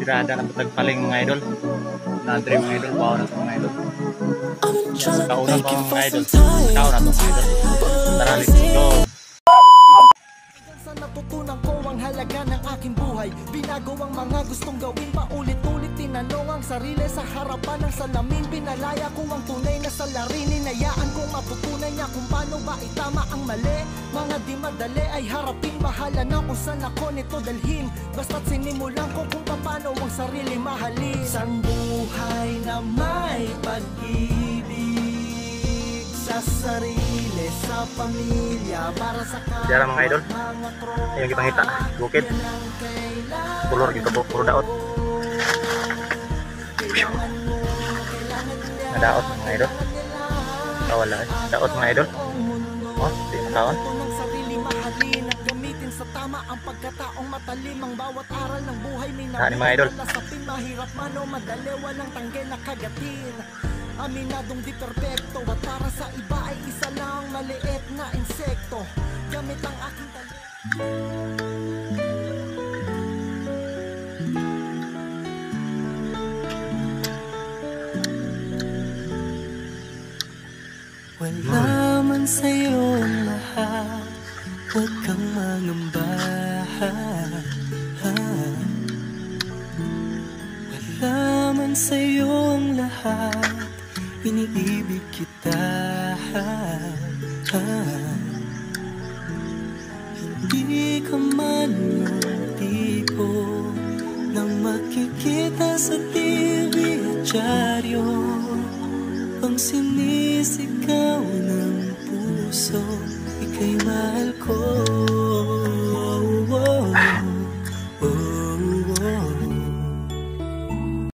Tirada na tagpaling mga idol. Nadre mga idol, wow na ito mga idol. Kaunang pa mga idol. Kao na ito mga idol. Tara, let's go. Sa natutunan ko ang halaga ng aking buhay, binago ang mga gustong gawin, paulit-ulit tinanong ang sarili sa harapan ng salamin. Pinalaya ko ang tunay na salarin, hinayaan kong matutunan niya kung paano ba itama ang mali. Mga di madali ay harapin, bahala na kung saan ako nito dalhin. Basta't sinimulan ko kung paano ang sarili mahalin. Sang buhay na may pag-ibig sa sarili, sa pamilya, para sa Diyan mga idol. Ayun kita ngita, bukid. Pulor gitu po, puro daot. Nadaot mga idol. Wala eh. Daot mga idol. Oh, di makawan. Sa tama ang pagkataong matalim, ang bawat aral ng buhay may mga idol. Nasapin, mahirap man o madali, walang tangge na kagatin. Aminadong di perpekto, at para sa iba ay isa lang maliit na insekto. Gamit ang aking talent. Wala man sa'yo ang lahat, huwag kang mangamba. Wala man sa'yo ang lahat, iniibig kita. Hindi ka man yung tipo na makikita sa TV at dyaryo. Pang sinisigaw ng puso, ika'y mahal ko.